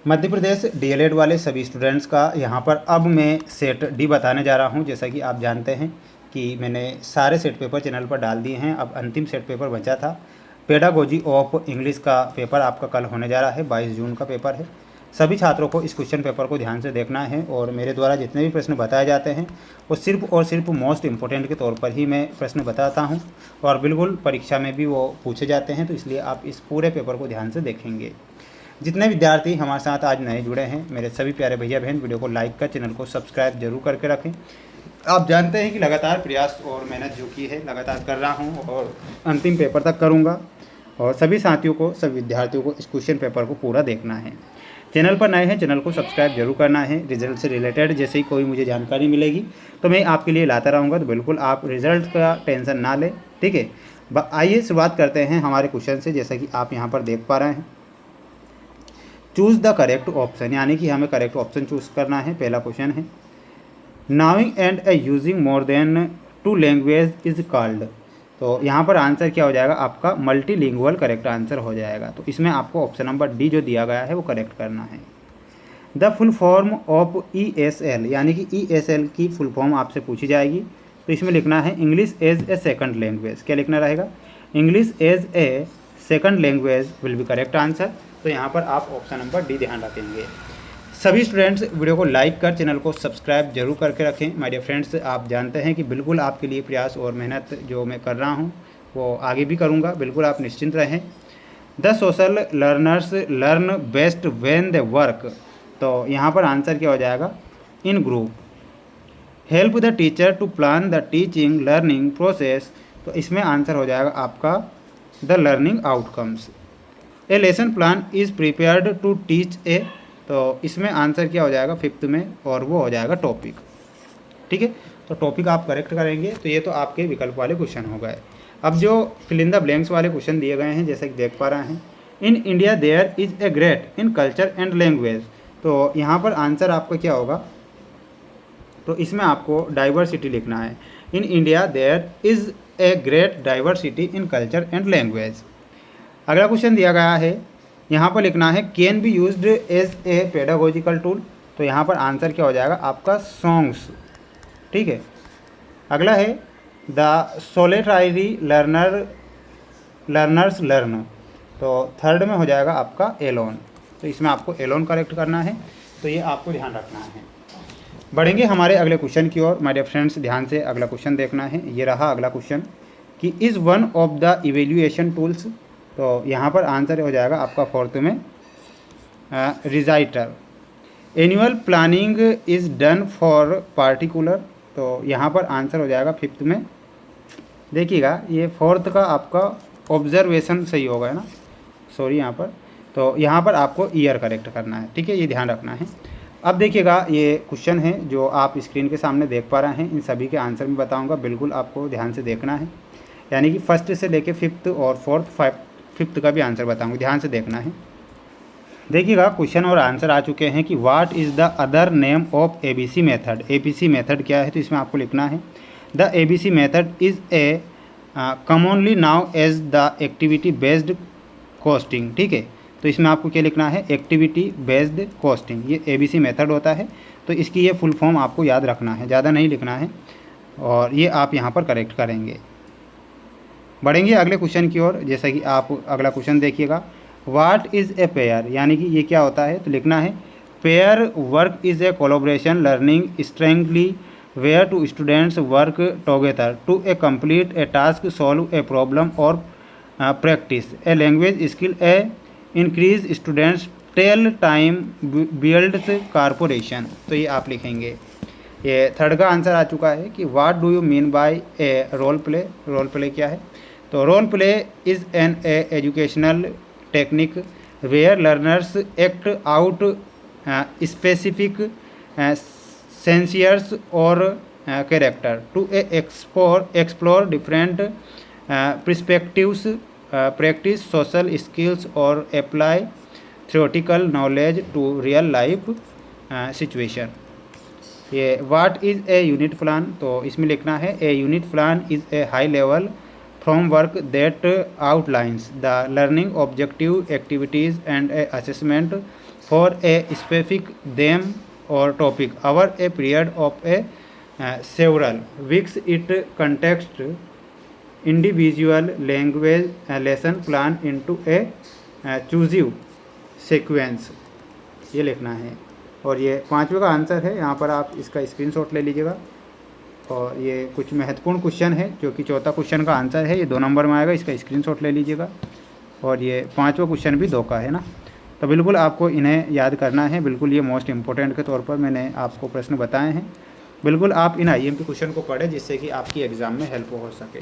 Madhya Pradesh DElEd वाले सभी students का यहाँ पर अब मैं सेट डी बताने जा रहा हूँ। जैसा कि आप जानते हैं कि मैंने सारे सेट पेपर चैनल पर डाल दिए हैं। अब अंतिम सेट पेपर बचा था। पेडागोजी ऑफ इंग्लिश का पेपर आपका कल होने जा रहा है, 22 जून का पेपर है। सभी छात्रों को इस क्वेश्चन पेपर को ध्यान से देखना है और मेरे द्वारा जितने भी प्रश्न बताए जाते हैं वो सिर्फ और सिर्फ मोस्ट इम्पोर्टेंट के तौर पर ही मैं प्रश्न बताता हूँ और बिल्कुल परीक्षा में भी वो पूछे जाते हैं, तो इसलिए आप इस पूरे पेपर को ध्यान से देखेंगे। जितने विद्यार्थी हमारे साथ आज नए जुड़े हैं, मेरे सभी प्यारे भैया बहन, वीडियो को लाइक कर, चैनल को सब्सक्राइब जरूर करके रखें। आप जानते हैं कि लगातार प्रयास और मेहनत जो की है लगातार कर रहा हूं और अंतिम पेपर तक करूंगा और सभी साथियों को, सभी विद्यार्थियों को इस क्वेश्चन पेपर को पूरा देखना है। चैनल पर नए हैं, चैनल को सब्सक्राइब जरूर करना है। रिजल्ट से रिलेटेड जैसे ही कोई मुझे जानकारी मिलेगी तो मैं आपके लिए लाता रहूँगा, तो बिल्कुल आप रिजल्ट का टेंशन ना लें, ठीक है। आइए शुरुआत करते हैं हमारे क्वेश्चन से। जैसा कि आप यहाँ पर देख पा रहे हैं, चूज़ द करेक्ट ऑप्शन, यानी कि हमें करेक्ट ऑप्शन चूज़ करना है। पहला क्वेश्चन है, knowing and using more than 2 language is called. तो यहाँ पर आंसर क्या हो जाएगा आपका? मल्टीलिंगुअल करेक्ट आंसर हो जाएगा। तो इसमें आपको ऑप्शन नंबर डी जो दिया गया है वो करेक्ट करना है। The full form of ESL, यानी कि ESL की फुल फॉर्म आपसे पूछी जाएगी, तो इसमें लिखना है English as a second language. क्या लिखना रहेगा? English as a second language will be correct answer. तो यहाँ पर आप ऑप्शन नंबर डी ध्यान रखेंगे। सभी स्टूडेंट्स वीडियो को लाइक कर, चैनल को सब्सक्राइब जरूर करके रखें। माय डियर फ्रेंड्स, आप जानते हैं कि बिल्कुल आपके लिए प्रयास और मेहनत जो मैं कर रहा हूँ वो आगे भी करूँगा, बिल्कुल आप निश्चिंत रहें। The social learners learn best when they work. तो यहाँ पर आंसर क्या हो जाएगा? In group. Help the teacher to plan the teaching learning process. तो इसमें आंसर हो जाएगा आपका the learning outcomes. A lesson plan is prepared to teach a. तो इसमें आंसर क्या हो जाएगा 5th में, और वो हो जाएगा टॉपिक, ठीक है। तो टॉपिक आप करेक्ट करेंगे। तो ये तो आपके विकल्प वाले क्वेश्चन हो गए। अब जो फिल इन द ब्लैंक्स वाले क्वेश्चन दिए गए हैं, जैसे कि देख पा रहे हैं, in India there is a great in culture and language. तो यहाँ पर आंसर आपका क्या होगा? तो इसमें आपको डाइवर्सिटी लिखना है। In India there is a great diversity in culture and language. अगला क्वेश्चन दिया गया है, यहाँ पर लिखना है can be used as a pedagogical tool. तो यहाँ पर आंसर क्या हो जाएगा आपका? सॉन्ग्स, ठीक है। अगला है द सोलेटरी लर्नर्स लर्न। तो थर्ड में हो जाएगा आपका एलोन। तो इसमें आपको एलोन करेक्ट करना है। तो ये आपको ध्यान रखना है। बढ़ेंगे हमारे अगले क्वेश्चन की ओर। माय डियर फ्रेंड्स, ध्यान से अगला क्वेश्चन देखना है। ये रहा अगला क्वेश्चन कि is one of the evaluation tools. तो यहाँ पर आंसर हो जाएगा आपका 4th में रिजाइटर। Annual planning is done for particular. तो यहाँ पर आंसर हो जाएगा 5th में। देखिएगा ये 4th का आपका ऑब्जर्वेशन सही होगा, है ना, सॉरी यहाँ पर। तो यहाँ पर आपको ईयर करेक्ट करना है, ठीक है, ये ध्यान रखना है। अब देखिएगा ये क्वेश्चन है जो आप स्क्रीन के सामने देख पा रहे हैं, इन सभी के आंसर मैं बताऊँगा, बिल्कुल आपको ध्यान से देखना है। यानी कि 1st से लेके 5th और 4th 5th का भी आंसर बताऊंगा, ध्यान से देखना है। देखिएगा क्वेश्चन और आंसर आ चुके हैं कि what is the other name of ABC method. ABC method क्या है? तो इसमें आपको लिखना है the ABC method is a commonly known as the activity based costing, ठीक है। तो इसमें आपको क्या लिखना है? एक्टिविटी बेस्ड कॉस्टिंग, ये ABC मेथड होता है। तो इसकी ये फुल फॉर्म आपको याद रखना है, ज़्यादा नहीं लिखना है, और ये आप यहाँ पर करेक्ट करेंगे। बढ़ेंगे अगले क्वेश्चन की ओर। जैसा कि आप अगला क्वेश्चन देखिएगा, व्हाट इज़ ए पेयर, यानी कि ये क्या होता है? तो लिखना है pair work is a collaboration learning strategy where two students work together to a complete a task, solve a problem और practice a language skill a increase students talk time builds corporation. तो ये आप लिखेंगे। ये 3rd का answer आ चुका है कि what do you mean by a role play. Role play क्या है? तो role play is an educational technique where learners act out specific scenarios और character to explore different perspectives, practice social skills और apply theoretical knowledge to real life situation. ये what is a unit plan. तो इसमें लिखना है a unit plan is a high level from work that outlines the learning objective activities and a assessment for a specific theme or topic over a period of a several weeks. It context individual language lesson plan into a choosive sequence, ये लिखना है। और ये 5वें का answer है, यहाँ पर आप इसका स्क्रीनशॉट ले लीजिएगा। और ये कुछ महत्वपूर्ण क्वेश्चन है, जो कि चौथा क्वेश्चन का आंसर है, ये 2 नंबर में आएगा, इसका स्क्रीनशॉट ले लीजिएगा। और ये 5वां क्वेश्चन भी 2 का है ना, तो बिल्कुल आपको इन्हें याद करना है। बिल्कुल ये मोस्ट इंपॉर्टेंट के तौर पर मैंने आपको प्रश्न बताए हैं। बिल्कुल आप इन IMP क्वेश्चन को पढ़ें, जिससे कि आपकी एग्ज़ाम में हेल्प हो सके।